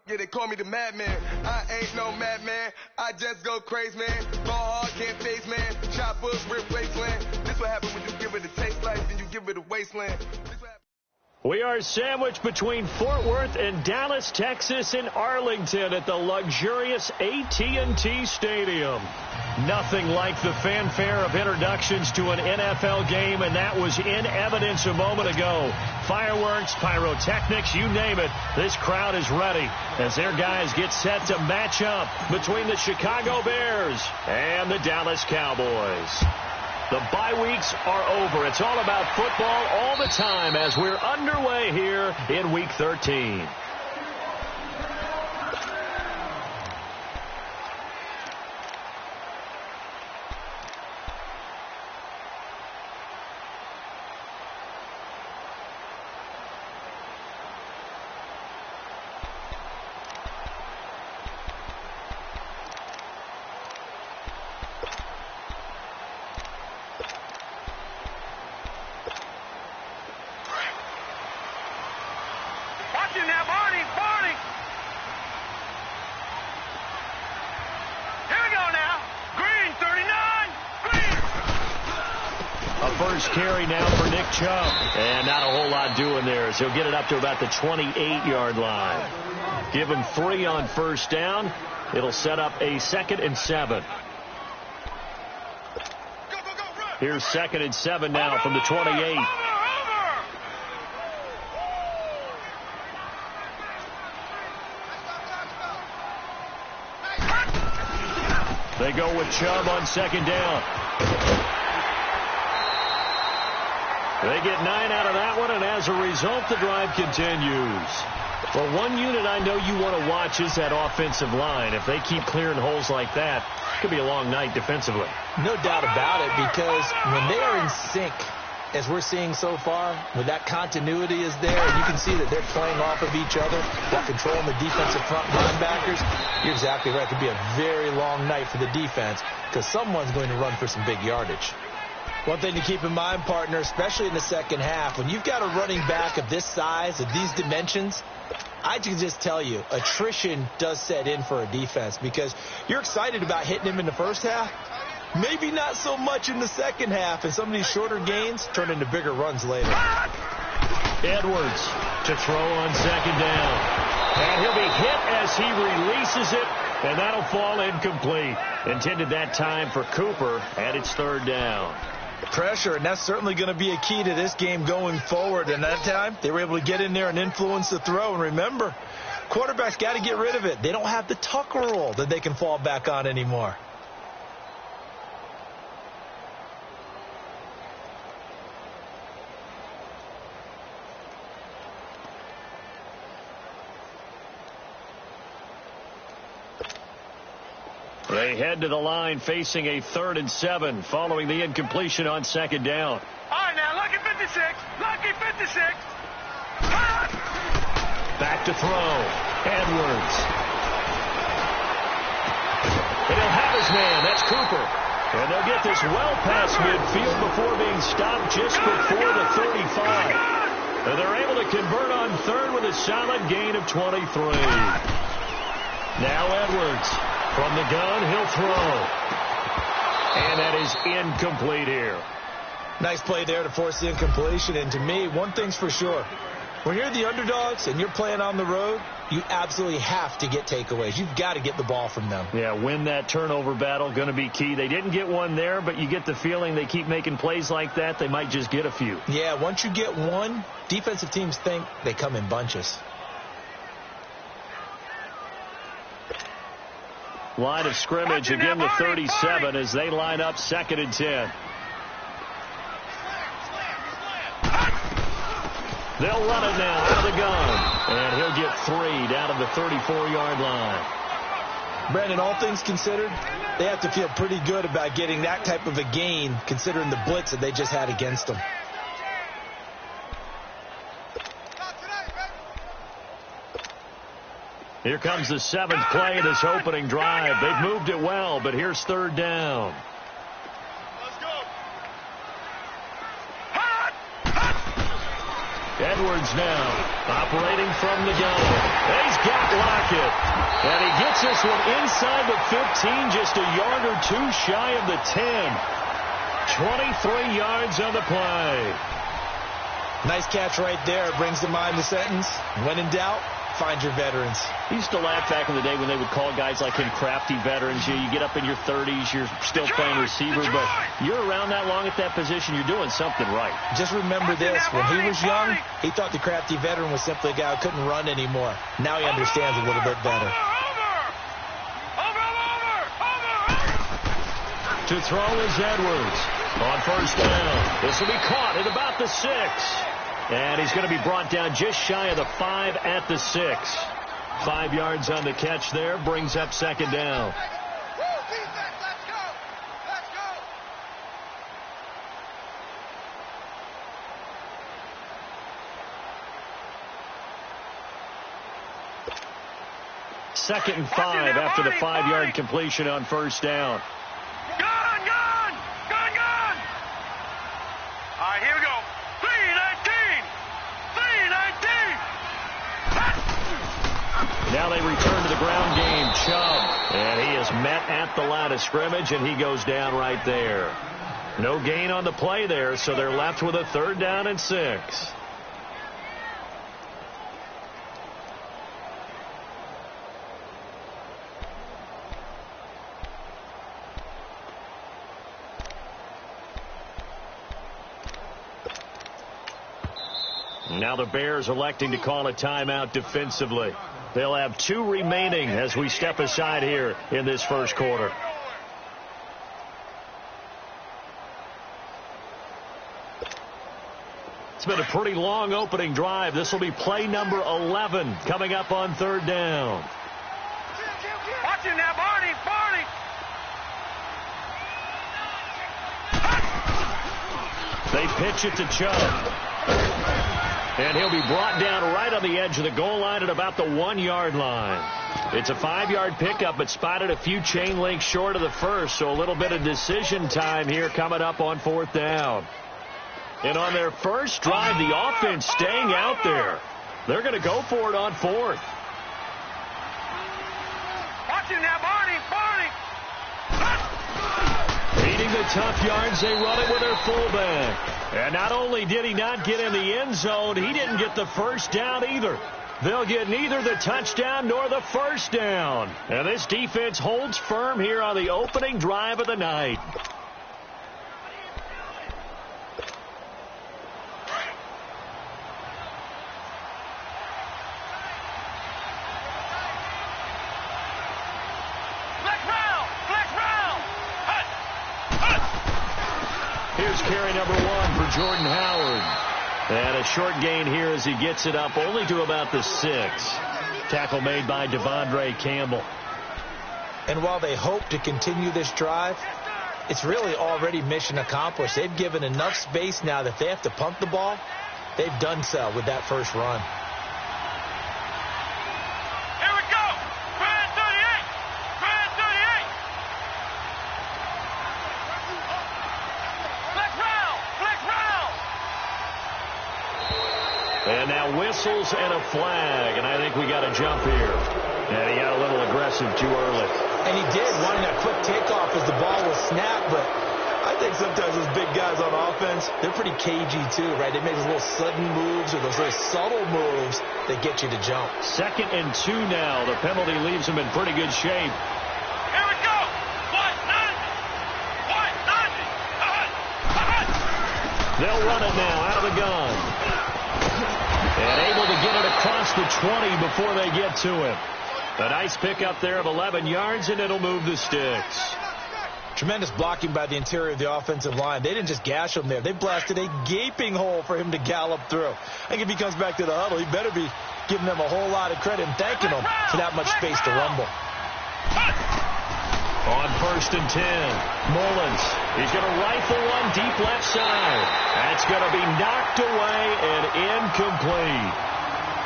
Yeah, they call me the madman. I ain't no madman. I just go crazy, man. Ball hard, can't face, man. Choppers, rip wasteland. This what happen when you give it a taste life and you give it a wasteland. We are sandwiched between Fort Worth and Dallas, Texas, and Arlington at the luxurious AT&T Stadium. Nothing like the fanfare of introductions to an NFL game, and that was in evidence a moment ago. Fireworks, pyrotechnics, you name it. This crowd is ready as their guys get set to match up between the Chicago Bears and the Dallas Cowboys. The bye weeks are over. It's all about football all the time as we're underway here in Week 13. First carry now for Nick Chubb. And not a whole lot doing there as he'll get it up to about the 28-yard line. Give him 3 on first down. It'll set up a 2nd and 7. Here's 2nd and 7 now from the 28. They go with Chubb on 2nd down. They get 9 out of that one, and as a result, the drive continues. Well, one unit I know you want to watch is that offensive line. If they keep clearing holes like that, it could be a long night defensively. No doubt about it, because when they are in sync, as we're seeing so far, when that continuity is there, and you can see that they're playing off of each other while controlling the defensive front linebackers, you're exactly right. It could be a very long night for the defense because someone's going to run for some big yardage. One thing to keep in mind, partner, especially in the second half, when you've got a running back of this size, of these dimensions, I can just tell you, attrition does set in for a defense because you're excited about hitting him in the first half. Maybe not so much in the second half, and some of these shorter gains turn into bigger runs later. Edwards to throw on 2nd down. And he'll be hit as he releases it, and that'll fall incomplete. Intended that time for Cooper, and it's 3rd down. Pressure, and that's certainly going to be a key to this game going forward. And that time, they were able to get in there and influence the throw. And remember, quarterbacks got to get rid of it. They don't have the Tucker rule that they can fall back on anymore. They head to the line facing a 3rd and 7 following the incompletion on 2nd down. All right, now, lucky 56. Lucky 56. Back to throw. Edwards. And he'll have his man. That's Cooper. And they'll get this well past midfield before being stopped just before the 35. And they're able to convert on 3rd with a solid gain of 23. Now Edwards. From the gun, he'll throw. And that is incomplete here. Nice play there to force the incompletion. And to me, one thing's for sure. When you're the underdogs and you're playing on the road, you absolutely have to get takeaways. You've got to get the ball from them. Yeah, win that turnover battle, going to be key. They didn't get one there, but you get the feeling they keep making plays like that, they might just get a few. Yeah, once you get one, defensive teams think they come in bunches. Line of scrimmage again to 37 as they line up 2nd and 10. They'll run it now out of the gun. And he'll get 3 down to the 34-yard line. Brandon, all things considered, they have to feel pretty good about getting that type of a gain considering the blitz that they just had against them. Here comes the 7th play of this opening drive. They've moved it well, but here's 3rd down. Edwards now, operating from the gun. He's got Lockett. And he gets this one inside the 15, just a yard or two shy of the 10. 23 yards on the play. Nice catch right there. Brings to mind the sentence, when in doubt, find your veterans. I used to laugh back in the day when they would call guys like him crafty veterans. You get up in your 30s, you're still playing receiver, but you're around that long at that position, you're doing something right. Just remember this, when he was young, he thought the crafty veteran was simply a guy who couldn't run anymore. Now he understands a little bit better. To throw is Edwards on first down. This will be caught at about the 6. And he's going to be brought down just shy of the 5 at the 6. 5 yards on the catch there, brings up second down. Second and 5 after the 5-yard completion on first down. All right, here we go. 3-19. 3-19. Now they return to the ground game. Chubb. And he is met at the line of scrimmage, and he goes down right there. No gain on the play there, so they're left with a 3rd down and 6. Now the Bears electing to call a timeout defensively. They'll have 2 remaining as we step aside here in this first quarter. It's been a pretty long opening drive. This will be play number 11 coming up on 3rd down. Watch him now, Barney. They pitch it to Chubb. And he'll be brought down right on the edge of the goal line at about the 1-yard line. It's a 5-yard pickup, but spotted a few chain links short of the first, so a little bit of decision time here coming up on 4th down. And on their first drive, the offense staying out there. They're going to go for it on 4th. Watch him now, Barney. Beating the tough yards, they run it with their fullback. And not only did he not get in the end zone, he didn't get the first down either. They'll get neither the touchdown nor the first down. And this defense holds firm here on the opening drive of the night. Here's carry number 1 for Jordan Howard. And a short gain here as he gets it up only to about the 6. Tackle made by Devondre Campbell. And while they hope to continue this drive, it's really already mission accomplished. They've given enough space now that if they have to punt the ball, they've done so with that first run. And now whistles and a flag, and I think we got a jump here. And he got a little aggressive too early. And he did, wanting that quick takeoff as the ball was snapped, but I think sometimes those big guys on offense, they're pretty cagey too, right? They make those little sudden moves or those little subtle moves that get you to jump. 2nd and 2 now. The penalty leaves him in pretty good shape. Here we go. 1-90. They'll run it now out of the gun. And able to get it across the 20 before they get to it. A nice pickup there of 11 yards, and it'll move the sticks. Tremendous blocking by the interior of the offensive line. They didn't just gash him there. They blasted a gaping hole for him to gallop through. I think if he comes back to the huddle, he better be giving them a whole lot of credit and thanking them for that much space to rumble. On 1st and 10, Mullins. He's going to rifle one deep left side. That's going to be knocked away and incomplete.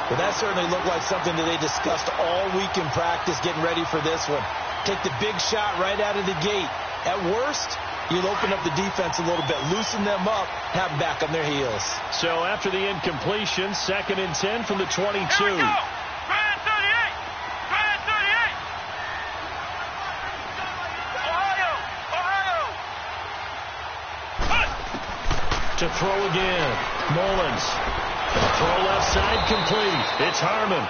Well, that certainly looked like something that they discussed all week in practice getting ready for this one. Take the big shot right out of the gate. At worst, You'll open up the defense a little bit, loosen them up, have them back on their heels. So after the incompletion, 2nd and 10 from the 22. Here we go. Try at 38. Try at 38. Ohio. To throw again. Mullins. Throw left side complete. It's Harmon.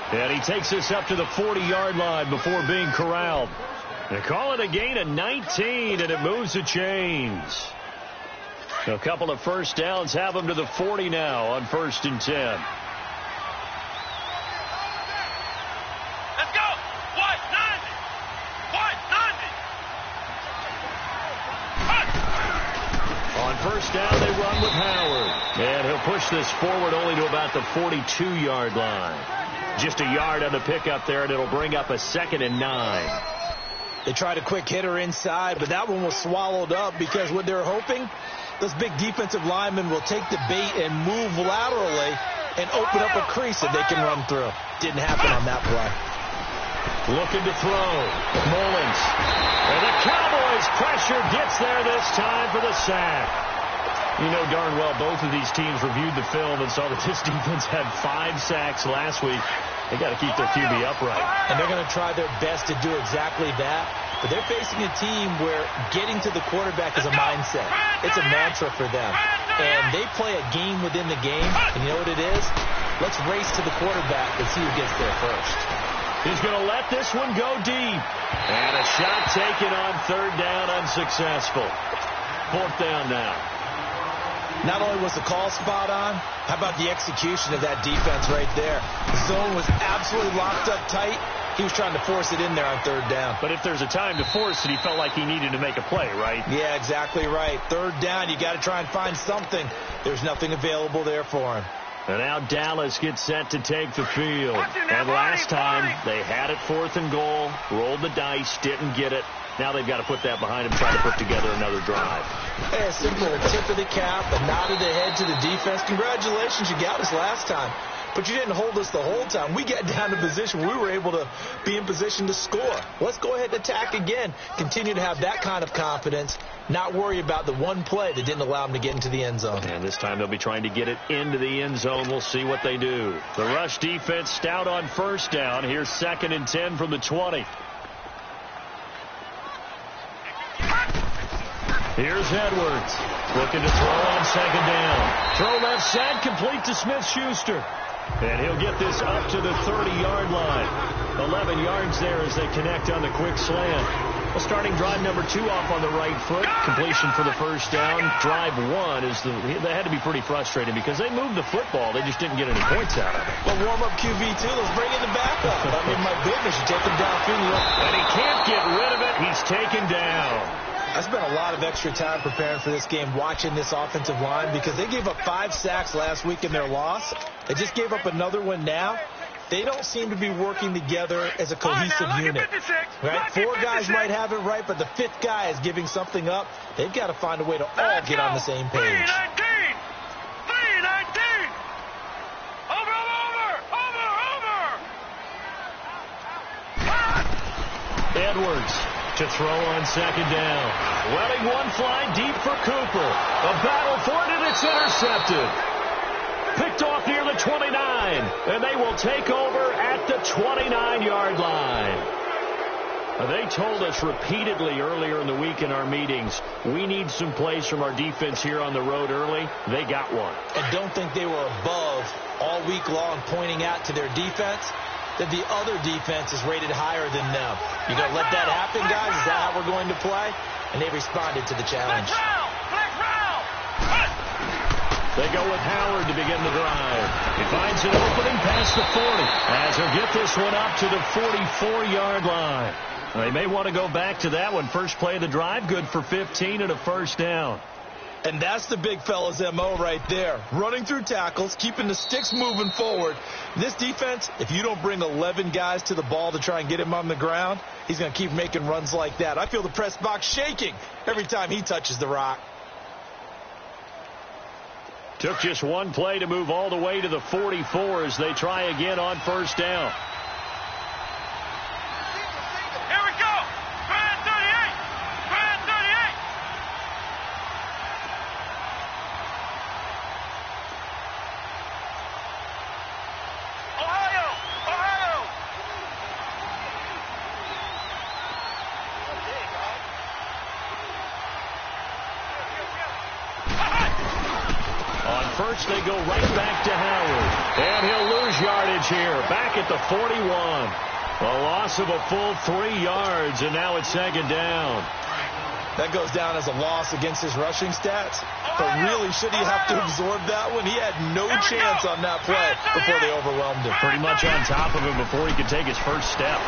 And he takes us up to the 40-yard line before being corralled. They call it a gain of 19, and it moves the chains. A couple of first downs have them to the 40 now on 1st and 10. Let's go. White 90. White 90. On 1st down, they run with Howard. And he'll push this forward only to about the 42-yard line. Just a yard on the pickup there, and it'll bring up a 2nd and 9. They tried a quick hitter inside, but that one was swallowed up because what they're hoping, those big defensive linemen will take the bait and move laterally and open up a crease that they can run through. Didn't happen on that play. Looking to throw. Mullins. And the Cowboys pressure gets there this time for the sack. You know darn well both of these teams reviewed the film and saw that this defense had 5 sacks last week. They got to keep their QB upright. And they're going to try their best to do exactly that. But they're facing a team where getting to the quarterback is a mindset. It's a mantra for them. And they play a game within the game. And you know what it is? Let's race to the quarterback and see who gets there first. He's going to let this one go deep. And a shot taken on 3rd down, unsuccessful. 4th down now. Not only was the call spot on, how about the execution of that defense right there? The zone was absolutely locked up tight. He was trying to force it in there on 3rd down. But if there's a time to force it, he felt like he needed to make a play, right? Yeah, exactly right. 3rd down, you got to try and find something. There's nothing available there for him. And now Dallas gets set to take the field. And last time, they had it 4th and goal, rolled the dice, didn't get it. Now they've got to put that behind them, try to put together another drive. Hey, a simple tip of the cap, a nod of the head to the defense. Congratulations, you got us last time. But you didn't hold us the whole time. We got down to position. We were able to be in position to score. Let's go ahead and attack again. Continue to have that kind of confidence. Not worry about the one play that didn't allow them to get into the end zone. And this time they'll be trying to get it into the end zone. We'll see what they do. The rush defense stout on 1st down. Here's 2nd and 10 from the 20. Here's Edwards. Looking to throw on 2nd down. Throw left side, complete to Smith-Schuster. And he'll get this up to the 30-yard line. 11 yards there as they connect on the quick slant. Well, starting drive number 2 off on the right foot. Completion for the 1st down. Drive 1 is they had to be pretty frustrating because they moved the football. They just didn't get any points out of it. Well, warm-up QB, too. Let's bring in the backup. I mean, my goodness, you take him downfield. And he can't get rid of it. He's taken down. I spent a lot of extra time preparing for this game, watching this offensive line, because they gave up 5 sacks last week in their loss. They just gave up another one now. They don't seem to be working together as a cohesive unit. Right? 4 guys might have it right, but the 5th guy is giving something up. They've got to find a way to all get on the same page. 319. Over. Edwards to throw on 2nd down. Welling one fly deep for Cooper. A battle for it, and it's intercepted. Picked off near the 29, and they will take over at the 29-yard line. They told us repeatedly earlier in the week in our meetings, we need some plays from our defense here on the road early. They got one. And don't think they were above all week long pointing out to their defense that the other defense is rated higher than them. You going to let that happen, guys? Is that how we're going to play? And they responded to the challenge. They go with Howard to begin the drive. He finds an opening past the 40 as he'll get this one up to the 44-yard line. They may want to go back to that one. First play of the drive, good for 15 and a 1st down. And that's the big fella's MO right there. Running through tackles, keeping the sticks moving forward. This defense, if you don't bring 11 guys to the ball to try and get him on the ground, he's going to keep making runs like that. I feel the press box shaking every time he touches the rock. Took just one play to move all the way to the 44 as they try again on 1st down. Here we go. first. They go right back to Howard. And he'll lose yardage here. Back at the 41. A loss of a full 3 yards, and now it's second down. That goes down as a loss against his rushing stats. But really, should he have to absorb that one? He had no chance on that play before they overwhelmed him. Pretty much on top of him before he could take his first step.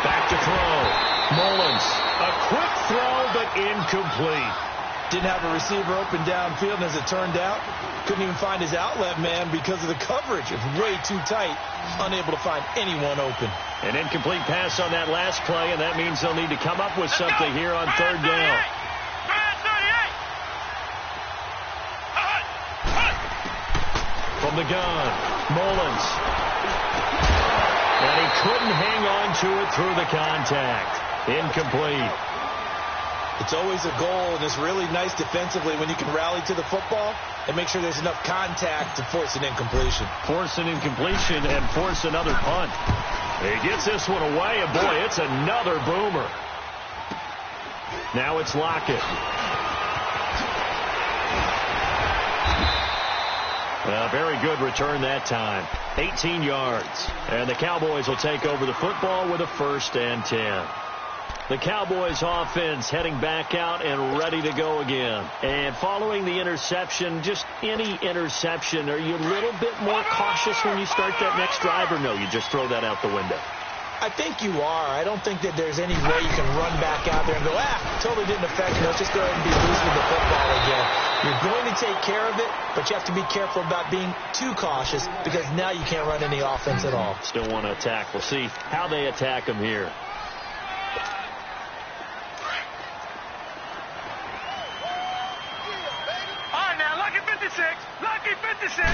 Back to throw. Mullins. A quick throw, but incomplete. Didn't have a receiver open downfield, and as it turned out, couldn't even find his outlet man because of the coverage. It was way too tight, unable to find anyone open. An incomplete pass on that last play, and that means they'll need to come up with something here on third down. From the gun, Mullins. And he couldn't hang on to it through the contact. Incomplete. It's always a goal, and it's really nice defensively when you can rally to the football and make sure there's enough contact to force an incompletion. Force an incompletion and force another punt. He gets this one away, and boy, it's another boomer. Now it's Lockett. A very good return that time. 18 yards. And the Cowboys will take over the football with a 1st and 10. The Cowboys offense heading back out and ready to go again. And following the interception, just any interception, are you a little bit more cautious when you start that next drive, or no, you just throw that out the window? I think you are. I don't think that there's any way you can run back out there and go, totally didn't affect me. Let's just go ahead and be loose with the football again. You're going to take care of it, but you have to be careful about being too cautious because now you can't run any offense at all. Still want to attack. We'll see how they attack him here. Lucky 56.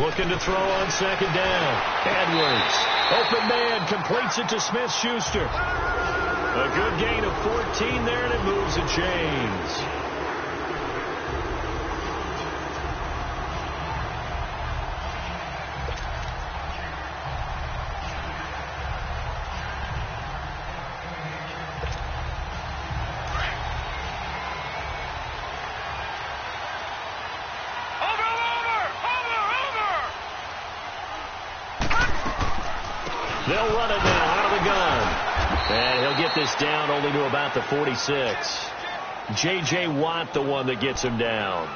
Looking to throw on second down. Edwards. Open man. Completes it to Smith-Schuster. A good gain of 14 there, and it moves the chains. They'll run it now out of the gun. And he'll get this down only to about the 46. J.J. Watt, the one that gets him down.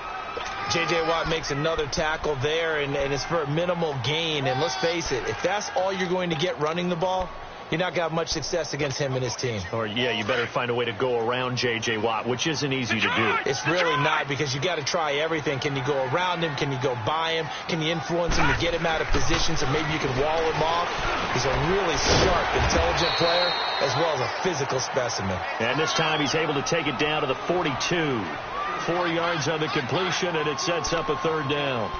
J.J. Watt makes another tackle there, and it's for a minimal gain. And let's face it, if that's all you're going to get running the ball, you're not going to have much success against him and his team. Or, yeah, you better find a way to go around J.J. Watt, which isn't easy to do. It's really not, because you got to try everything. Can you go around him? Can you go by him? Can you influence him to get him out of position so maybe you can wall him off? He's a really sharp, intelligent player as well as a physical specimen. And this time he's able to take it down to the 42. 4 yards on the completion, and it sets up a third down.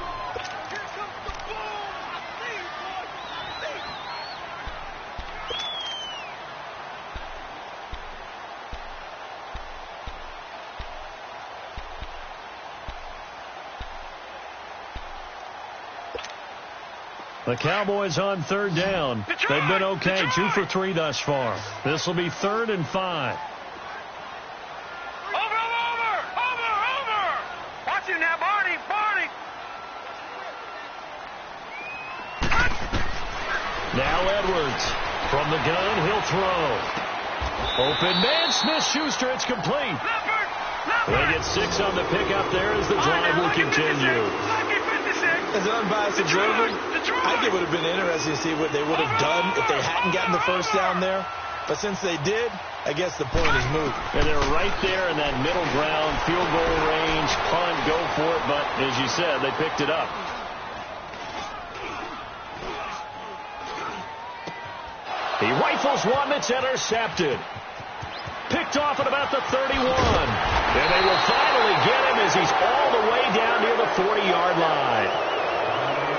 The Cowboys on third down. They've been okay, 2 for 3 thus far. This will be 3rd and 5. Over. Watch him now, Barney. Now Edwards. From the gun, he'll throw. Open man, Smith-Schuster, it's complete. They get 6 on the pickup there as the drive will continue. As an unbiased observer, I think it would have been interesting to see what they would have done if they hadn't gotten the first down there. But since they did, I guess the point is moot. And they're right there in that middle ground, field goal range, punt, go for it. But as you said, they picked it up. He rifles one that's intercepted. Picked off at about the 31. And they will finally get him as he's all the way down near the 40-yard line.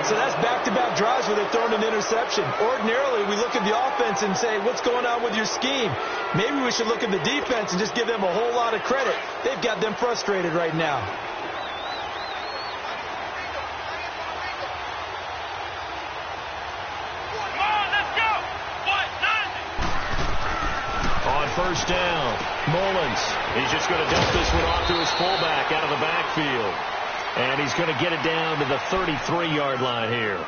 So that's back-to-back drives where they're throwing an interception. Ordinarily, we look at the offense and say, what's going on with your scheme? Maybe we should look at the defense and just give them a whole lot of credit. They've got them frustrated right now. On first down, Mullins. He's just going to dump this one off to his fullback out of the backfield. And he's going to get it down to the 33-yard line here.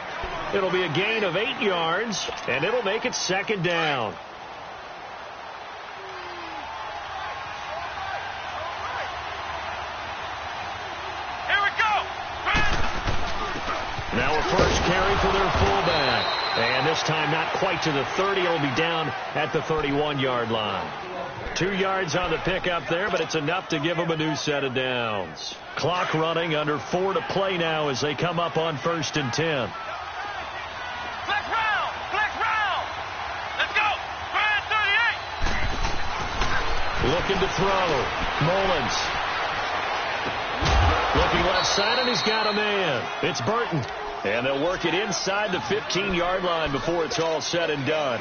It'll be a gain of 8 yards, and it'll make it second down. Here we go. Now a first carry for their fullback. And this time not quite to the 30. It'll be down at the 31-yard line. 2 yards on the pickup there, but it's enough to give them a new set of downs. Clock running, under 4 to play now as they come up on 1st and 10. Flex round. Let's go. 38. Looking to throw. Mullins. Looking left side, and he's got a man. It's Burton. And they'll work it inside the 15-yard line before it's all said and done.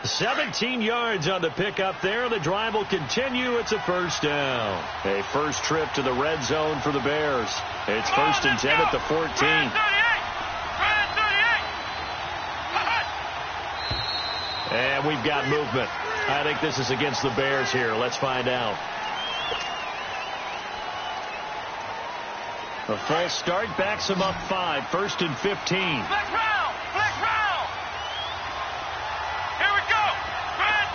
17 yards on the pickup there. The drive will continue. It's a first down. A first trip to the red zone for the Bears. It's 1st and 10 at the 14. And we've got movement. I think this is against the Bears here. Let's find out. A false start backs him up 5. 1st and 15. Flex round. Here we go. 38.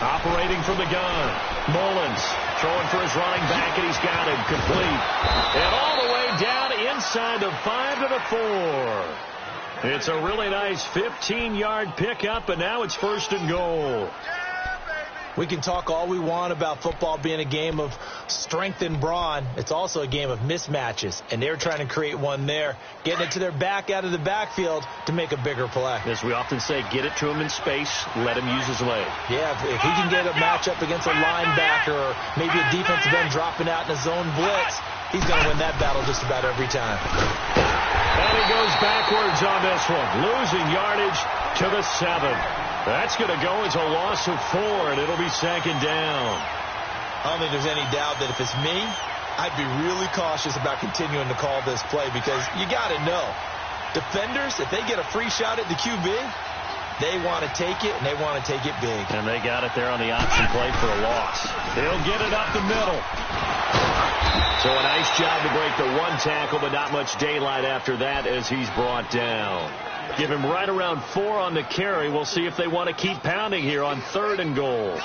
Operating from the gun. Mullins throwing for his running back, and he's got him complete. And all the way down inside the 5 to the 4. It's a really nice 15-yard pickup, and now it's 1st and goal. We can talk all we want about football being a game of strength and brawn. It's also a game of mismatches, and they're trying to create one there, getting it to their back out of the backfield to make a bigger play. As we often say, get it to him in space, let him use his leg. Yeah, if he can get a matchup against a linebacker or maybe a defensive end dropping out in a zone blitz, he's going to win that battle just about every time. And he goes backwards on this one, losing yardage to the 7. That's going to go as a loss of 4, and it'll be second down. I don't think there's any doubt that if it's me, I'd be really cautious about continuing to call this play because you got to know, defenders, if they get a free shot at the QB, they want to take it, and they want to take it big. And they got it there on the option play for a loss. They'll get it up the middle. So a nice job to break the 1 tackle, but not much daylight after that as he's brought down. Give him right around 4 on the carry. We'll see if they want to keep pounding here on 3rd and goal.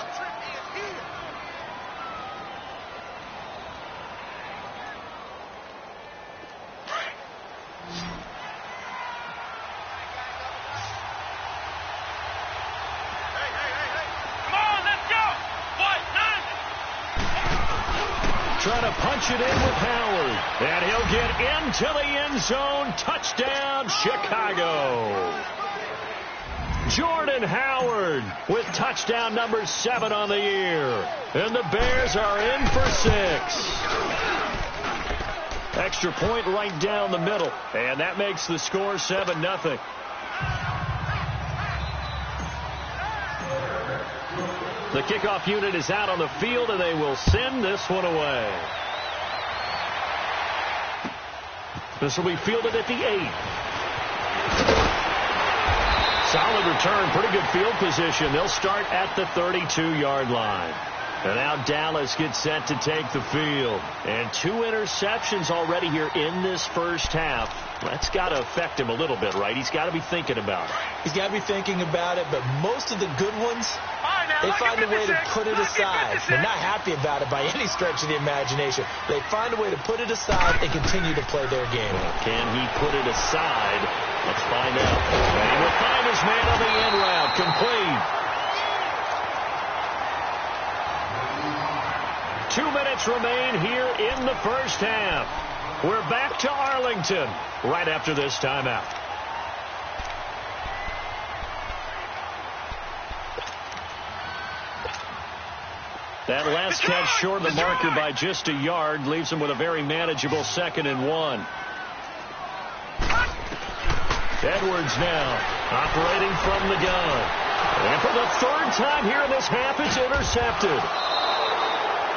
Trying to punch it in with Howard. And he'll get into the end zone. Touchdown, Chicago. Jordan Howard with touchdown number 7 on the year. And the Bears are in for 6. Extra point right down the middle. And that makes the score 7-0. The kickoff unit is out on the field, and they will send this one away. This will be fielded at the 8. Solid return, pretty good field position. They'll start at the 32-yard line. And now Dallas gets set to take the field. And 2 interceptions already here in this first half. That's got to affect him a little bit, right? He's got to be thinking about it. He's got to be thinking about it, but most of the good ones, they find a way to put it aside. They're not happy about it by any stretch of the imagination. They find a way to put it aside and continue to play their game. Can he put it aside? Let's find out. And he will find his man on the end route. Complete. 2 minutes remain here in the first half. We're back to Arlington right after this timeout. That last catch short of the marker by just a yard leaves him with a very manageable 2nd and 1. Edwards now operating from the gun. And for the 3rd time here in this half, it's intercepted.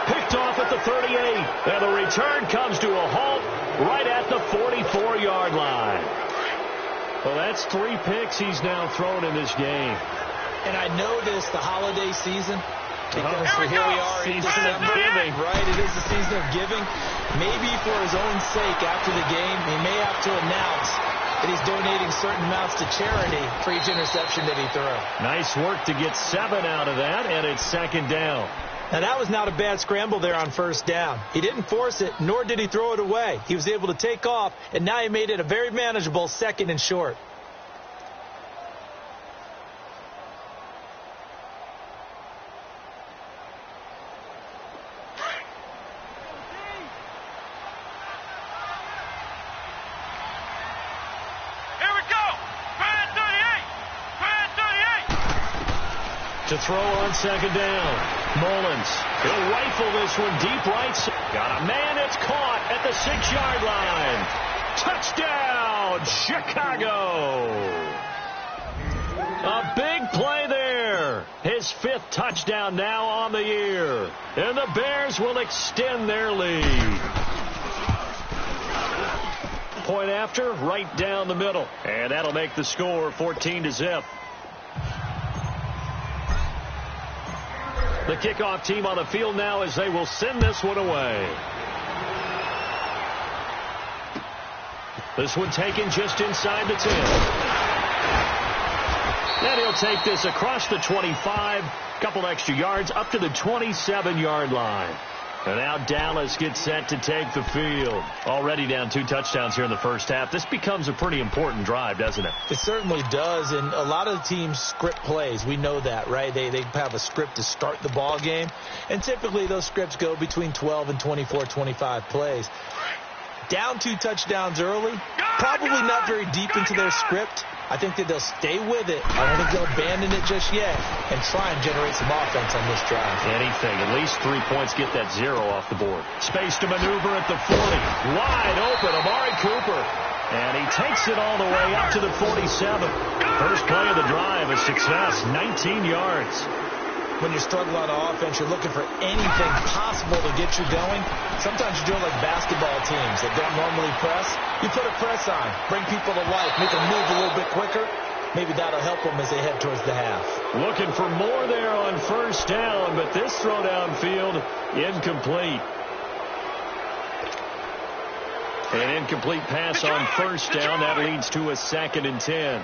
Picked off at the 38, and the return comes to a halt right at the 44-yard line. Well, that's 3 picks he's now thrown in this game. And I know this, the holiday season, because here we are in December, right? It is the season of giving. Maybe for his own sake after the game, he may have to announce that he's donating certain amounts to charity for each interception that he threw. Nice work to get 7 out of that, and it's 2nd down. Now, that was not a bad scramble there on 1st down. He didn't force it, nor did he throw it away. He was able to take off, and now he made it a very manageable 2nd and short. To throw on 2nd down. Mullins. He'll rifle this one deep right. Got a man. It's caught at the 6-yard line. Touchdown, Chicago. A big play there. His 5th touchdown now on the year. And the Bears will extend their lead. Point after, right down the middle. And that'll make the score 14-0. The kickoff team on the field now as they will send this one away. This one taken just inside the 10. And he'll take this across the 25, couple extra yards up to the 27-yard line. And now Dallas gets set to take the field. Already down 2 touchdowns here in the first half. This becomes a pretty important drive, doesn't it? It certainly does, and a lot of the teams script plays. We know that, right? They have a script to start the ball game, and typically those scripts go between 12 and 24, 25 plays. Down 2 touchdowns early, probably not very deep into their script. I think that they'll stay with it. I don't think they'll abandon it just yet and try and generate some offense on this drive. Anything. At least 3 points. Get that 0 off the board. Space to maneuver at the 40. Wide open. Amari Cooper. And he takes it all the way up to the 47. First play of the drive, a success. 19 yards. When you're struggling on offense, you're looking for anything possible to get you going. Sometimes you're doing like basketball teams that don't normally press. You put a press on, bring people to life, make them move a little bit quicker. Maybe that'll help them as they head towards the half. Looking for more there on 1st down, but this throw downfield, incomplete. An incomplete pass on 1st down. That leads to a 2nd and 10.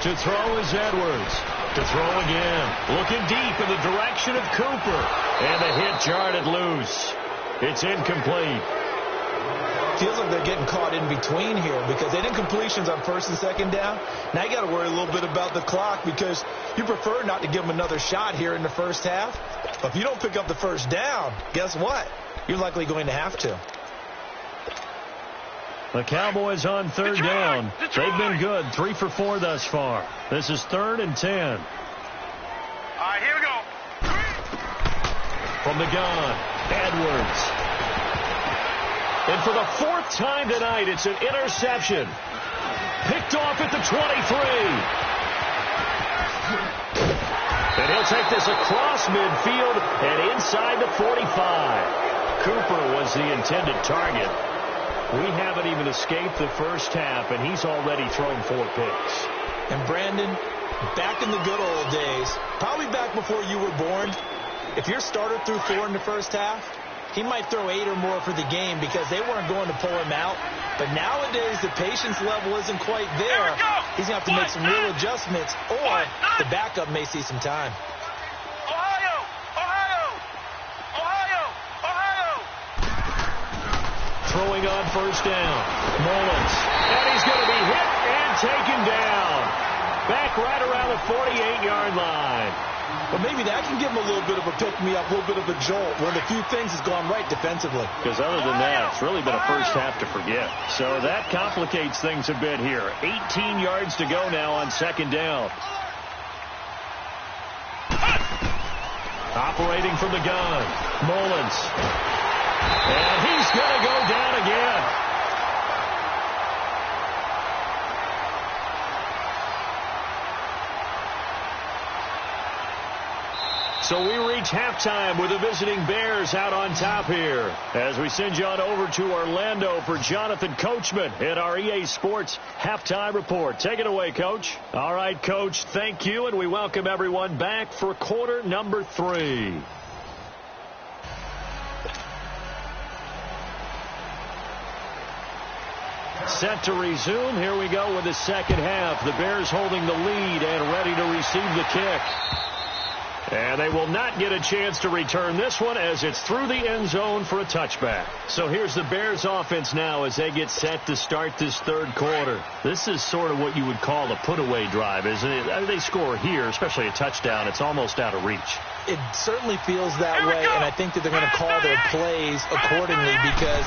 To throw is Edwards. To throw again. Looking deep in the direction of Cooper. And the hit jarred loose. It's incomplete. Feels like they're getting caught in between here because they didn't completions on 1st and 2nd down. Now you got to worry a little bit about the clock because you prefer not to give them another shot here in the first half. But if you don't pick up the 1st down, guess what? You're likely going to have to. The Cowboys on 3rd down. They've been good. 3 for 4 thus far. This is 3rd and 10. All right, here we go. From the gun, Edwards. And for the 4th time tonight, it's an interception. Picked off at the 23. And he'll take this across midfield and inside the 45. Cooper was the intended target. We haven't even escaped the first half, and he's already thrown 4 picks. And Brandon, back in the good old days, probably back before you were born, if your starter threw 4 in the first half, he might throw 8 or more for the game because they weren't going to pull him out. But nowadays, the patience level isn't quite there. He's going to have to make some real adjustments, or the backup may see some time. Throwing on 1st down. Mullins. And he's going to be hit and taken down. Back right around the 48-yard line. But maybe that can give him a little bit of a pick-me-up, a little bit of a jolt. One of the few things has gone right defensively. Because other than that, it's really been a first half to forget. So that complicates things a bit here. 18 yards to go now on 2nd down. Operating from the gun. Mullins. And he's going to go down again. So we reach halftime with the visiting Bears out on top here as we send you on over to Orlando for Jonathan Coachman in our EA Sports Halftime Report. Take it away, Coach. All right, Coach, thank you, and we welcome everyone back for quarter number 3. Set to resume. Here we go with the second half. The Bears holding the lead and ready to receive the kick. And they will not get a chance to return this one as it's through the end zone for a touchback. So here's the Bears offense now as they get set to start this third quarter. This is sort of what you would call a put-away drive, isn't it? I mean, they score here, especially a touchdown. It's almost out of reach. It certainly feels that way, and I think that they're going to call their plays accordingly because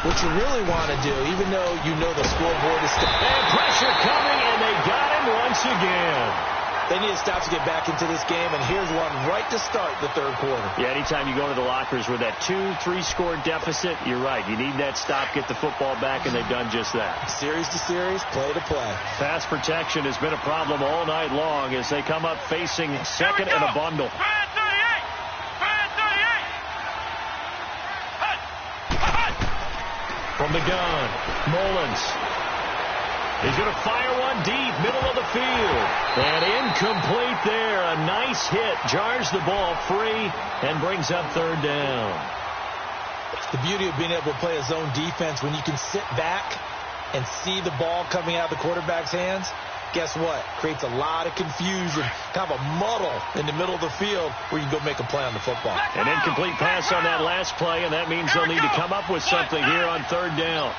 what you really want to do, even though you know the scoreboard is... And pressure coming, and they got him once again. They need to stop to get back into this game, and here's one right to start the third quarter. Yeah, anytime you go to the lockers with that 2-3 score deficit, you're right. You need that stop, get the football back, and they've done just that. Series to series, play to play. Pass protection has been a problem all night long as they come up facing second and a bundle. From the gun, Mullins. He's going to fire one deep, middle of the field. And incomplete there. A nice hit. Jars the ball free and brings up third down. The beauty of being able to play a zone defense when you can sit back and see the ball coming out of the quarterback's hands. Guess what? Creates a lot of confusion, kind of a muddle in the middle of the field where you can go make a play on the football. An incomplete pass on that last play, and that means they'll need to come up with something here on third down.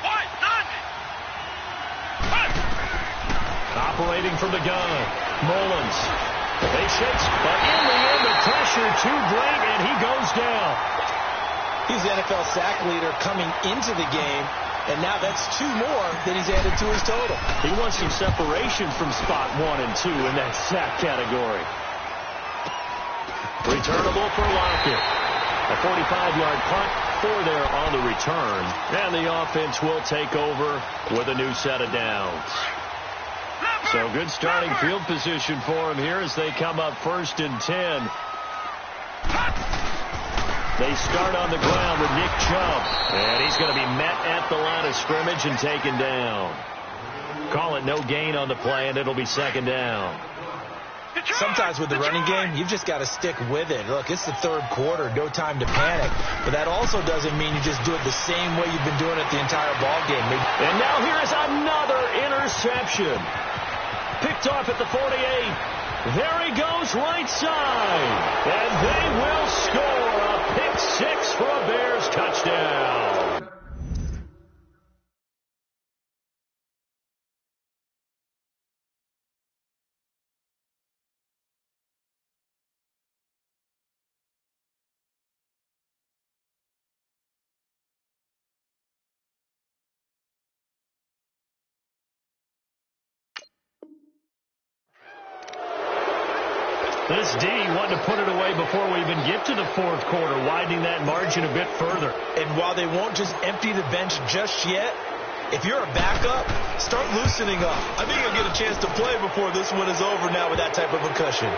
Operating from the gun, Mullins. They shakes, but in the end, the pressure too great, and he goes down. He's the NFL sack leader coming into the game, and now that's 2 more that he's added to his total. He wants some separation from spot 1 and 2 in that sack category. Returnable for Lockett. A 45-yard punt for there on the return, and the offense will take over with a new set of downs. So good starting field position for him here as they come up 1st and 10. They start on the ground with Nick Chubb, and he's going to be met at the line of scrimmage and taken down. Call it no gain on the play, and it'll be second down. Sometimes with the running game, you've just got to stick with it. Look, it's the third quarter, no time to panic. But that also doesn't mean you just do it the same way you've been doing it the entire ball game. And now here's another interception. Picked off at the 48. There he goes right side. And they will score a pick 6 for a Bears touchdown. This D wanted to put it away before we even get to the fourth quarter, widening that margin a bit further. And while they won't just empty the bench just yet, if you're a backup, start loosening up. I think you'll get a chance to play before this one is over now with that type of a cushion.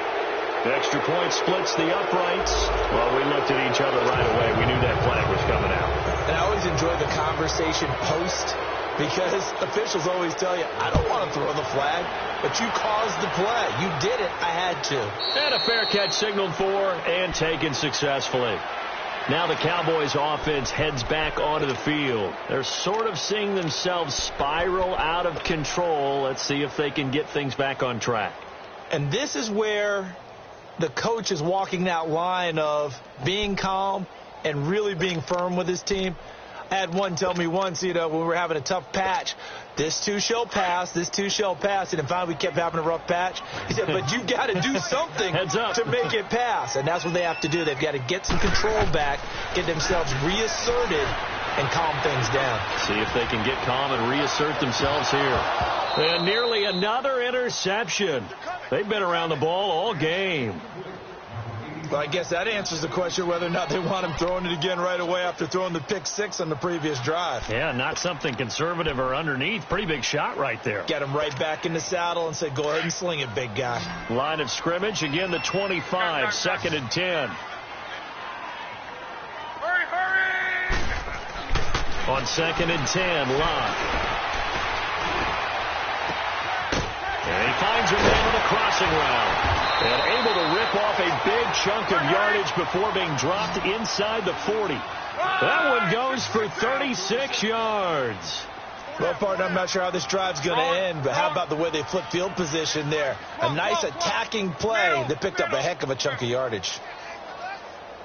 The extra point splits the uprights. Well, we looked at each other right away. We knew that flag was coming out. And I always enjoy the conversation post because officials always tell you, I don't want to throw the flag, but you caused the play. You did it. I had to. And a fair catch signaled for and taken successfully. Now the Cowboys offense heads back onto the field. They're sort of seeing themselves spiral out of control. Let's see if they can get things back on track. And this is where the coach is walking that line of being calm and really being firm with his team. I had one tell me once, when we were having a tough patch, this too shall pass, this too shall pass. And finally we kept having a rough patch. He said, but you've got to do something to make it pass. And that's what they have to do. They've got to get some control back, get themselves reasserted, and calm things down. See if they can get calm and reassert themselves here. And nearly another interception. They've been around the ball all game. Well, I guess that answers the question whether or not they want him throwing it again right away after throwing the pick six on the previous drive. Yeah, not something conservative or underneath. Pretty big shot right there. Get him right back in the saddle and say, go ahead and sling it, big guy. Line of scrimmage, again the 25, 2nd and 10. Hurry! On 2nd and 10, Locke. And he finds a man on the crossing route. And able to rip off a big chunk of yardage before being dropped inside the 40. That one goes for 36 yards. Well, partner, I'm not sure how this drive's going to end, but how about the way they flip field position there? A nice attacking play that picked up a heck of a chunk of yardage.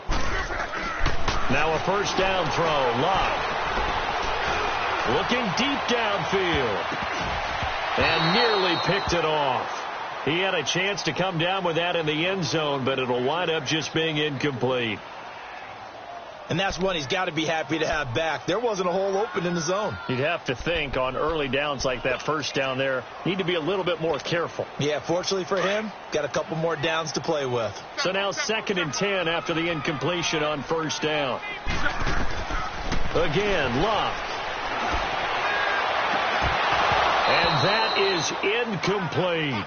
Now a first down throw. Locke. Looking deep downfield. And nearly picked it off. He had a chance to come down with that in the end zone, but it'll wind up just being incomplete. And that's one he's got to be happy to have back. There wasn't a hole open in the zone. You'd have to think on early downs like that first down there, need to be a little bit more careful. Yeah, fortunately for him, got a couple more downs to play with. So now 2nd and 10 after the incompletion on first down. Again, Locke. And that is incomplete.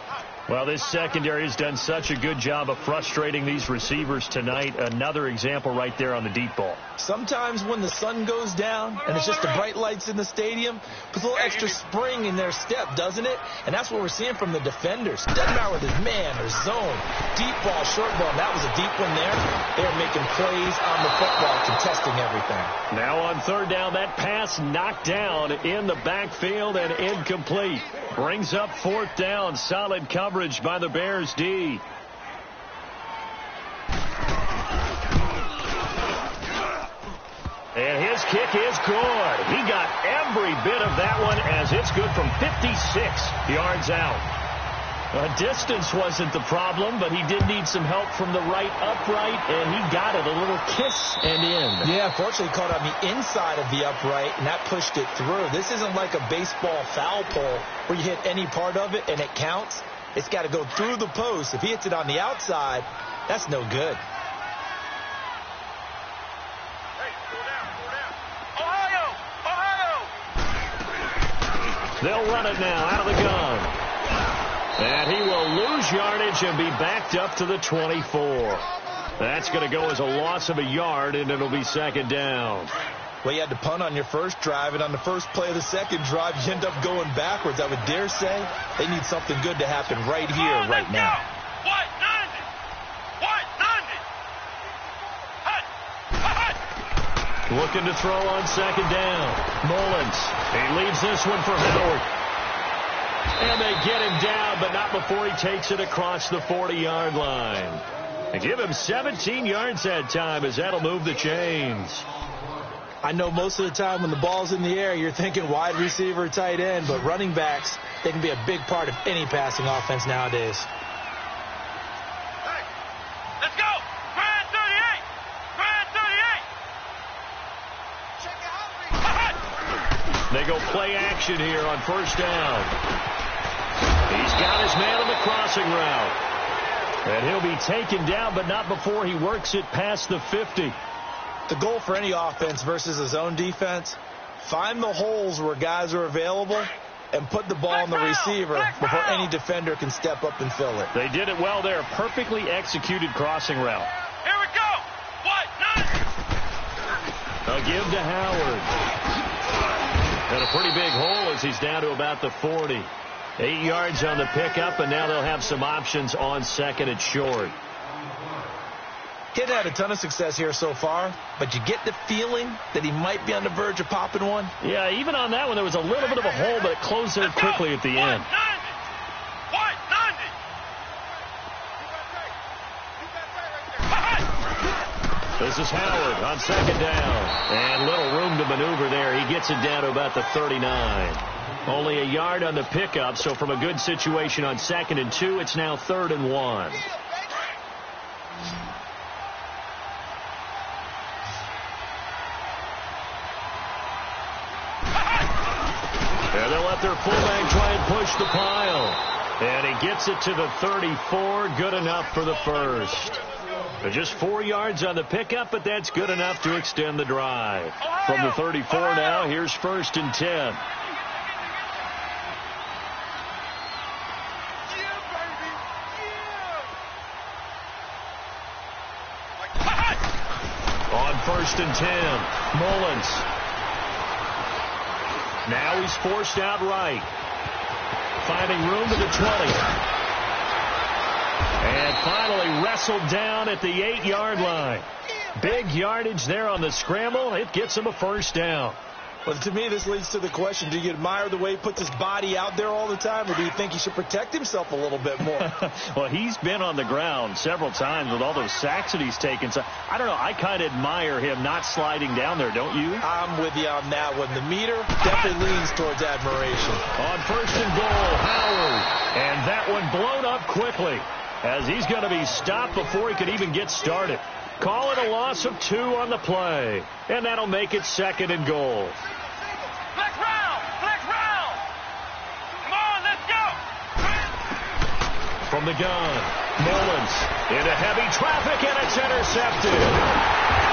Well, this secondary has done such a good job of frustrating these receivers tonight. Another example right there on the deep ball. Sometimes when the sun goes down and it's just the bright lights in the stadium, puts a little extra spring in their step, doesn't it? And that's what we're seeing from the defenders. Doesn't matter whether it's man or zone, deep ball, short ball. That was a deep one there. They're making plays on the football, contesting everything. Now on third down, that pass knocked down in the backfield and incomplete. Brings up fourth down. Solid coverage by the Bears D. And his kick is good. He got every bit of that one as it's good from 56 yards out. Distance wasn't the problem, but he did need some help from the right upright, and he got it a little kiss and in. Yeah, fortunately caught on the inside of the upright, and that pushed it through. This isn't like a baseball foul pole where you hit any part of it and it counts. It's got to go through the post. If he hits it on the outside, that's no good. Hey, slow down. Ohio! They'll run it now out of the gun. And he will lose yardage and be backed up to the 24. That's going to go as a loss of a yard, and it'll be second down. Well, you had to punt on your first drive, and on the first play of the second drive, you end up going backwards. I would dare say they need something good to happen right here, right now. What? Looking to throw on second down. Mullins. He leaves this one for Howard. And they get him down, but not before he takes it across the 40-yard line. And give him 17 yards that time, as that'll move the chains. I know most of the time when the ball's in the air, you're thinking wide receiver, tight end, but running backs, they can be a big part of any passing offense nowadays. Hey, let's go! Grand 38! Grand 38! They go play action here on first down. He's got his man on the crossing route. And he'll be taken down, but not before he works it past the 50. The goal for any offense versus a zone defense, find the holes where guys are available and put the ball on the receiver before any defender can step up and fill it. They did it well there. Perfectly executed crossing route. Here we go! What? A give to Howard. And a pretty big hole as he's down to about the 40. 8 yards on the pickup, and now they'll have some options on second and short. Kid had a ton of success here so far, but you get the feeling that he might be on the verge of popping one. Yeah, even on that one, there was a little bit of a hole, but it closed there quickly at the end. This is Howard on second down. And little room to maneuver there. He gets it down to about the 39. Only a yard on the pickup, so from a good situation on second and 2, it's now 3rd and 1. And they'll let their fullback try and push the pile. And he gets it to the 34. Good enough for the first. Just 4 yards on the pickup, but that's good enough to extend the drive. From the 34 now, here's 1st and 10. On 1st and 10, Mullins. Now he's forced out right. Finding room to the 20. And finally wrestled down at the 8-yard line. Big yardage there on the scramble. It gets him a 1st down. Well, to me, this leads to the question, do you admire the way he puts his body out there all the time, or do you think he should protect himself a little bit more? Well, he's been on the ground several times with all those sacks that he's taken. So, I don't know. I kind of admire him not sliding down there, don't you? I'm with you on that one. The meter definitely leans towards admiration. On 1st and goal, Howard. And that one blown up quickly, as he's going to be stopped before he can even get started. Call it a loss of 2 on the play. And that'll make it 2nd and goal. Flex round! Flex round! Come on, let's go! From the gun, Mullins into heavy traffic, and it's intercepted.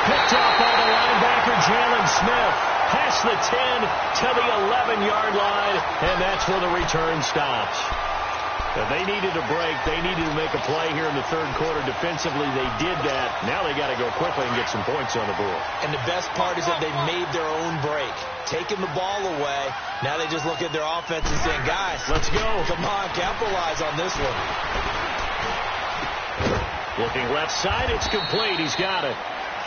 Picked off by the linebacker, Jalen Smith. Past the 10 to the 11-yard line, and that's where the return stops. They needed a break. They needed to make a play here in the 3rd quarter. Defensively, they did that. Now they got to go quickly and get some points on the board. And the best part is that they made their own break. Taking the ball away. Now they just look at their offense and saying, guys, let's go. Come on, capitalize on this one. Looking left side, it's complete. He's got it.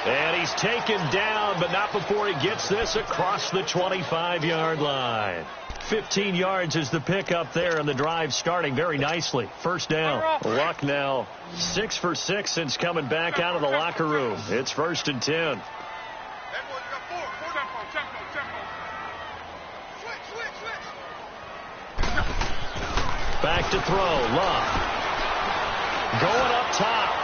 And he's taken down, but not before he gets this across the 25-yard line. 15 yards is the pickup there, and the drive starting very nicely. 1st down. Luck now 6 for 6 since coming back out of the locker room. It's 1st and 10. Back to throw. Luck. Going up top.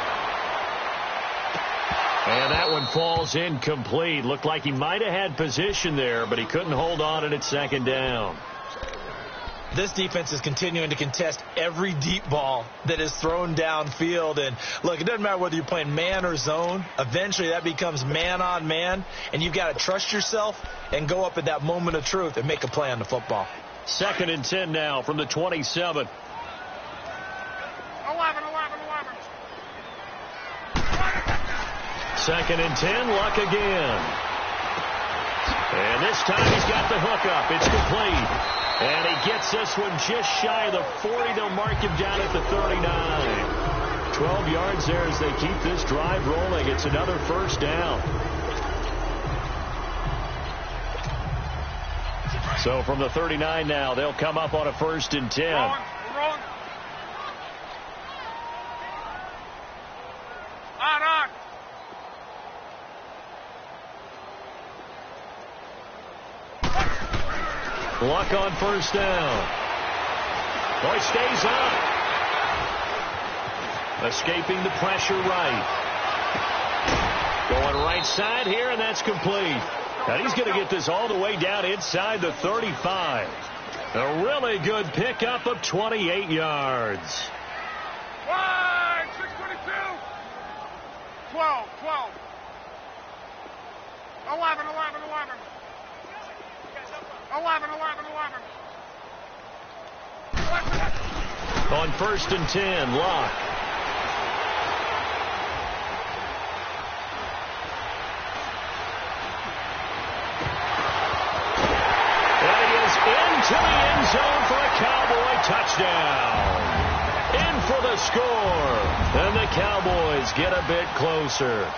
And that one falls incomplete. Looked like he might have had position there, but he couldn't hold on and it's 2nd down. This defense is continuing to contest every deep ball that is thrown downfield. And, look, it doesn't matter whether you're playing man or zone. Eventually that becomes man on man, and you've got to trust yourself and go up at that moment of truth and make a play on the football. 2nd and 10 now from the 27. 2nd and 10, Luck again. And this time he's got the hook up. It's complete. And he gets this one just shy of the 40. They'll mark him down at the 39. 12 yards there as they keep this drive rolling. It's another 1st down. So from the 39 now, they'll come up on a 1st and 10. Rolling. On. Luck on 1st down. Boy, stays up. Escaping the pressure right. Going right side here, and that's complete. Now he's going to get this all the way down inside the 35. A really good pickup of 28 yards. 622. 12. 11. 11. On 1st and 10, Locke. And he is into the end zone for a Cowboy touchdown. In for the score. And the Cowboys get a bit closer.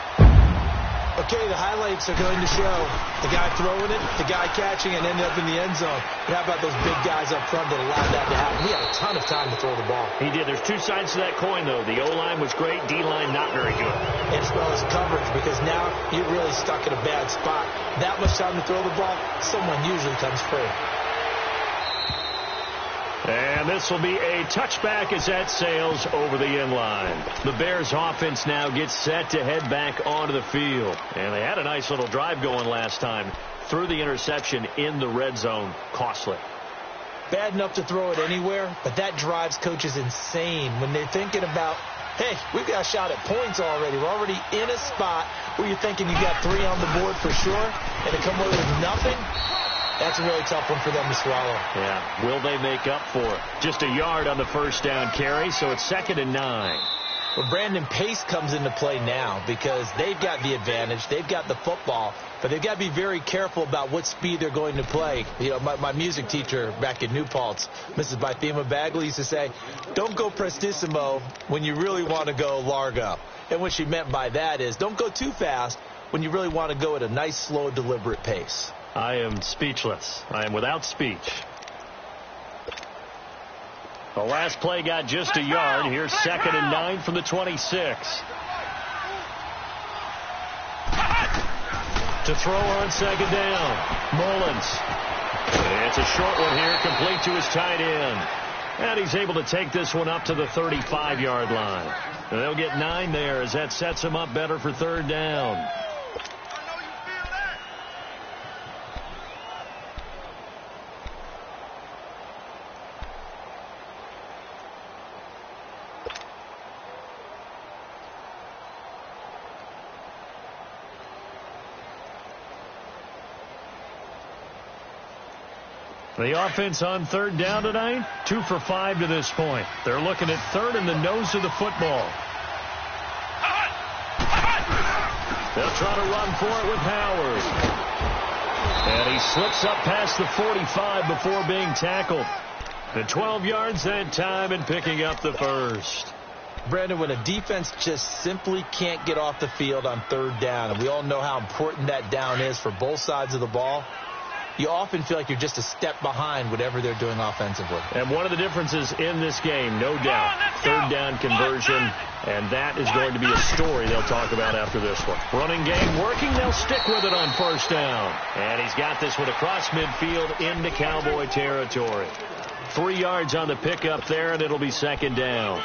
Okay, the highlights are going to show the guy throwing it, the guy catching it, and ended up in the end zone. But how about those big guys up front that allowed that to happen? He had a ton of time to throw the ball. He did. There's two sides to that coin, though. The O-line was great. D-line not very good. As well as coverage, because now you're really stuck in a bad spot. That much time to throw the ball, someone usually comes free. And this will be a touchback as that sails over the end line. The Bears offense now gets set to head back onto the field. And they had a nice little drive going last time. Threw the interception in the red zone. Costly. Bad enough to throw it anywhere, but that drives coaches insane when they're thinking about hey, we've got a shot at points already. We're already in a spot where you're thinking you got 3 on the board for sure, and to come away with nothing, that's a really tough one for them to swallow. Yeah, will they make up for it? Just a yard on the first down carry, so it's 2nd and 9. Well, Brandon, pace comes into play now because they've got the advantage. They've got the football, but they've got to be very careful about what speed they're going to play. You know, my music teacher back in New Paltz, Mrs. Bythema Bagley, used to say, don't go prestissimo when you really want to go largo. And what she meant by that is don't go too fast when you really want to go at a nice, slow, deliberate pace. I am speechless. I am without speech. The last play got just a yard. Here's 2nd and 9 from the 26. To throw on 2nd down. Mullins. It's a short one here, complete to his tight end. And he's able to take this one up to the 35-yard line. And they'll get 9 there as that sets him up better for 3rd down. The offense on 3rd down tonight, 2 for 5 to this point. They're looking at 3rd and the nose of the football. They'll try to run for it with Howard. And he slips up past the 45 before being tackled. The 12 yards that time and picking up the first. Brandon, when a defense just simply can't get off the field on 3rd down, and we all know how important that down is for both sides of the ball, you often feel like you're just a step behind whatever they're doing offensively. And one of the differences in this game, no doubt, 3rd down conversion, and that is going to be a story they'll talk about after this one. Running game working, they'll stick with it on 1st down. And he's got this one across midfield into Cowboy territory. 3 yards on the pickup there, and it'll be 2nd down.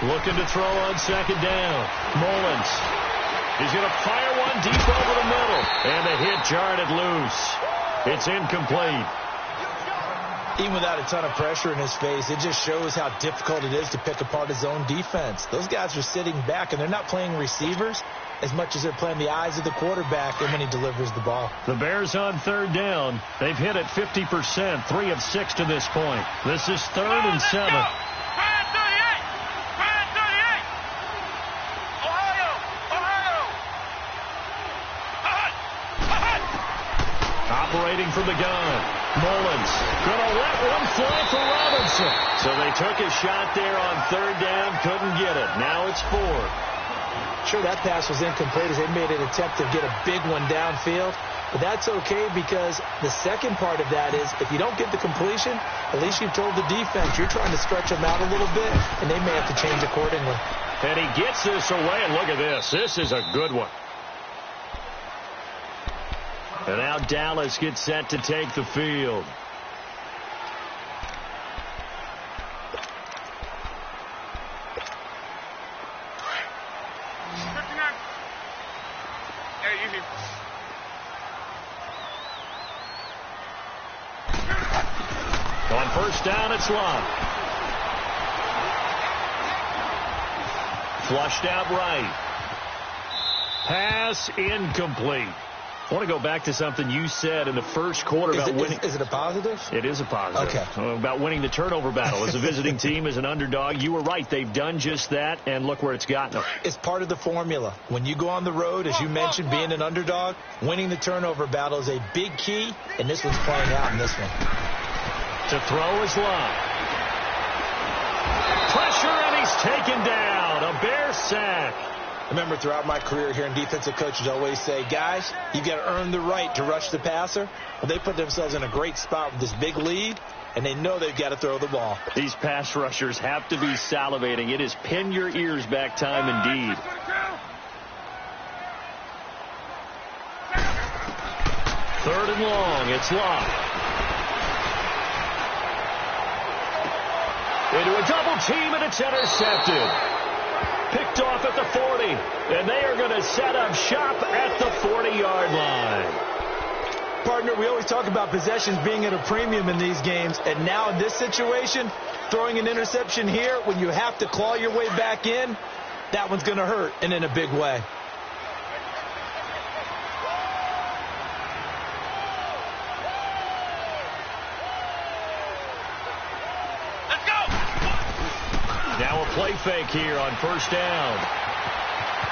Looking to throw on 2nd down. Mullins. He's going to fire one deep over the middle. And the hit jarred it loose. It's incomplete. Even without a ton of pressure in his face, it just shows how difficult it is to pick apart his own defense. Those guys are sitting back, and they're not playing receivers as much as they're playing the eyes of the quarterback and when he delivers the ball. The Bears on 3rd down. They've hit it 50%, 3 of 6 to this point. This is 3rd and 7. Operating from the gun. Mullins going to let one fly for Robinson. So they took a shot there on 3rd down, couldn't get it. Now it's 4th. Sure, that pass was incomplete as they made an attempt to get a big one downfield. But that's okay because the second part of that is if you don't get the completion, at least you've told the defense you're trying to stretch them out a little bit, and they may have to change accordingly. And he gets this away, and look at this. This is a good one. And now Dallas gets set to take the field. On 1st down, it's Love. Flushed out right. Pass incomplete. I want to go back to something you said in the first quarter about winning. Is it a positive? It is a positive. Okay. About winning the turnover battle as a visiting team, as an underdog. You were right. They've done just that, and look where it's gotten them. It's part of the formula. When you go on the road, as you mentioned, being an underdog, winning the turnover battle is a big key, and this one's playing out in this one. To throw is Love. Pressure, and he's taken down. A Bear sack. I remember throughout my career here in defensive coaches always say, guys, you've got to earn the right to rush the passer. Well, they put themselves in a great spot with this big lead, and they know they've got to throw the ball. These pass rushers have to be salivating. It is pin your ears back time indeed. Third and long. It's Locke. Into a double team, and it's intercepted. Picked off at the 40, and they are going to set up shop at the 40-yard line. Partner, we always talk about possessions being at a premium in these games, and now in this situation, throwing an interception here when you have to claw your way back in, that one's going to hurt, and in a big way. Let's go! Now a play fake here on first down.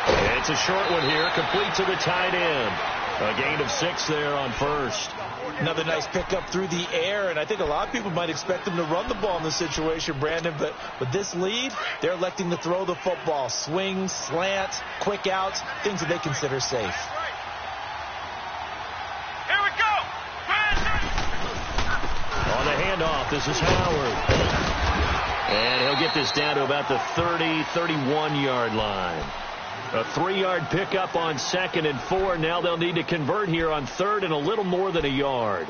And it's a short one here, complete to the tight end. A gain of 6 there on first. Another nice pickup through the air, and I think a lot of people might expect them to run the ball in this situation, Brandon, but with this lead, they're electing to throw the football. Swings, slants, quick outs, things that they consider safe. Here we go! On the handoff, this is Howard. And he'll get this down to about the 30, 31-yard line. A 3-yard pickup on 2nd and 4. Now they'll need to convert here on 3rd and a little more than a yard.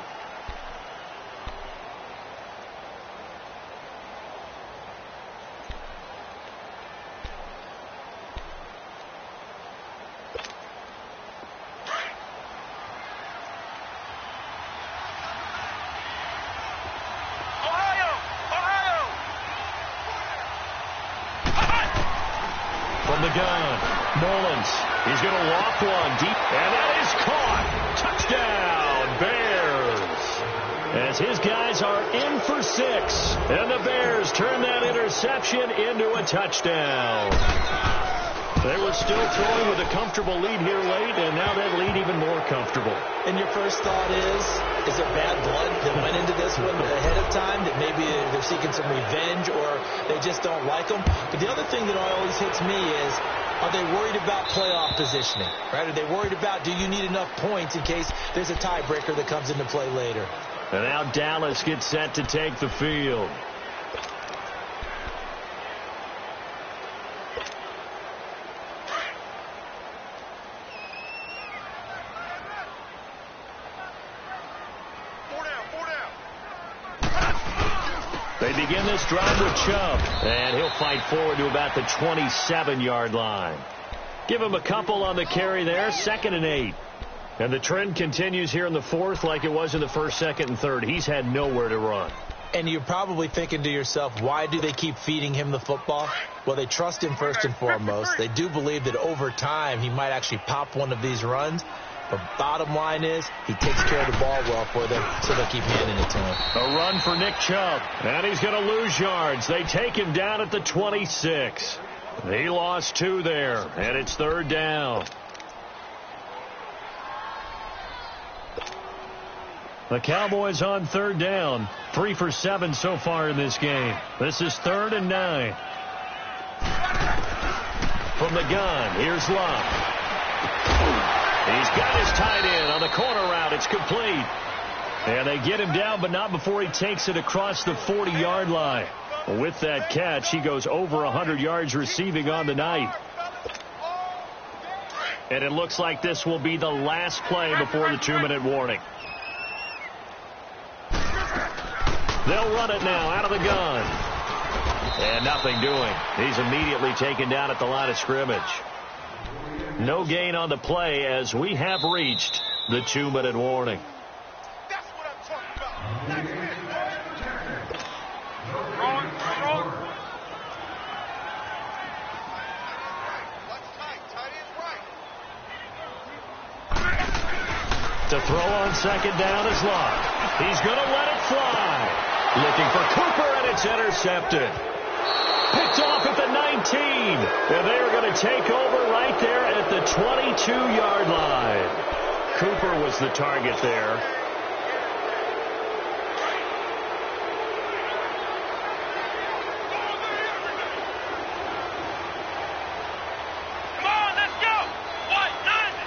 From the gun, Mullins. He's going to walk one deep, and that is caught. Touchdown, Bears. As his guys are in for 6, and the Bears turn that interception into a touchdown. They were still throwing with a comfortable lead here late, and now that lead even more comfortable. And your first thought is there bad blood that went into this one ahead of time, that maybe they're seeking some revenge or they just don't like them? But the other thing that always hits me is, are they worried about playoff positioning? Right? Are they worried about, do you need enough points in case there's a tiebreaker that comes into play later? And now Dallas gets set to take the field. They begin this drive with Chubb, and he'll fight forward to about the 27-yard line. Give him a couple on the carry there, 2nd and 8. And the trend continues here in the 4th like it was in the 1st, 2nd, and 3rd. He's had nowhere to run. And you're probably thinking to yourself, why do they keep feeding him the football? Well, they trust him first and foremost. They do believe that over time he might actually pop one of these runs. But bottom line is, he takes care of the ball well for them, so they'll keep handing it to him. A run for Nick Chubb, and he's going to lose yards. They take him down at the 26. He lost 2 there, and it's 3rd down. The Cowboys on 3rd down, 3 for 7 so far in this game. This is 3rd and 9. From the gun, here's Locke. He's got his tight end on the corner route. It's complete. And they get him down, but not before he takes it across the 40-yard line. With that catch, he goes over 100 yards receiving on the night. And it looks like this will be the last play before the 2-minute warning. They'll run it now out of the gun. And nothing doing. He's immediately taken down at the line of scrimmage. No gain on the play as we have reached the 2-minute warning. That's what I'm talking about. That's it. Wrong. What's tight? Tight is right. To throw on 2nd down is Locke. He's going to let it fly. Looking for Cooper, and it's intercepted. Picked off at the 19. And they are going to take over right there at the 22-yard line. Cooper was the target there. Come on, let's go! White, 90!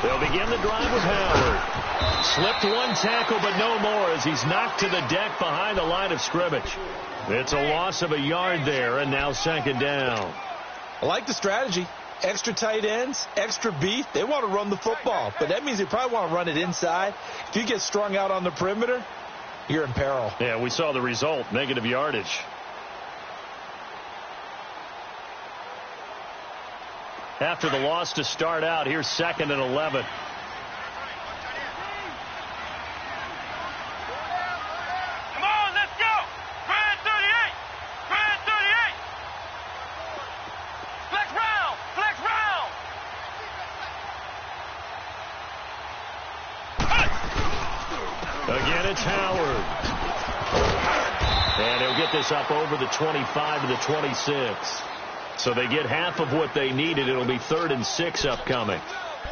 They'll begin the drive with Howard. Slipped one tackle, but no more as he's knocked to the deck behind the line of scrimmage. It's a loss of a yard there, and now 2nd down. I like the strategy. extra tight ends, extra beef. They want to run the football, but that means they probably want to run it inside. If you get strung out on the perimeter, you're in peril. Yeah, we saw the result, negative yardage. After the loss to start out, here's 2nd and 11. Come on, let's go. Brand 38. Brand 38. Flex round. Flex round. Again, it's Howard. And he'll get this up over the 25 to the 26. So they get half of what they needed. It'll be 3rd and 6 upcoming.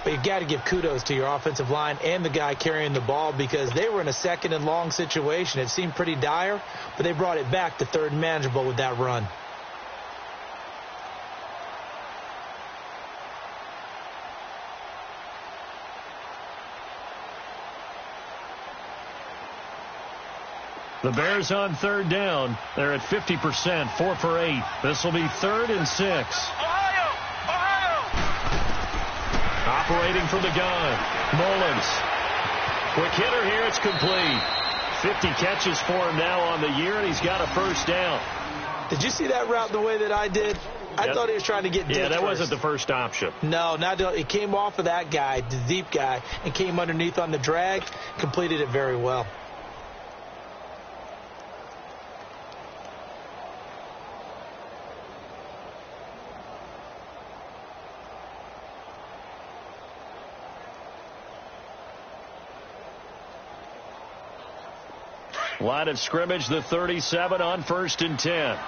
But you've got to give kudos to your offensive line and the guy carrying the ball because they were in a 2nd and long situation. It seemed pretty dire, but they brought it back to 3rd and manageable with that run. The Bears on 3rd down. They're at 50%, 4 for 8. This will be 3rd and 6. Ohio. Ohio. Operating from the gun. Mullins. Quick hitter here. It's complete. 50 catches for him now on the year, and he's got a 1st down. Did you see that route the way that I did? I thought he was trying to get deep. Yeah, that first. wasn't the first option. No, it came off of that guy, the deep guy, and came underneath on the drag. Completed it very well. Line of scrimmage, the 37 on 1st and 10.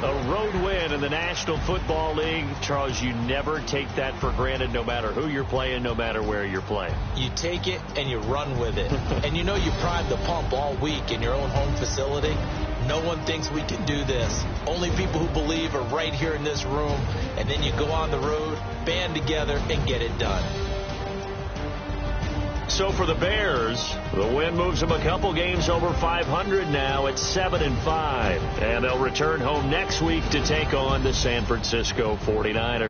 A road win in the National Football League. Charles, you never take that for granted no matter who you're playing, no matter where you're playing. You take it and you run with it. And you know you primed the pump all week in your own home facility. No one thinks we can do this. Only people who believe are right here in this room. And then you go on the road, band together, and get it done. So for the Bears, the win moves them a couple games over 500 now at 7-5. And they'll return home next week to take on the San Francisco 49ers.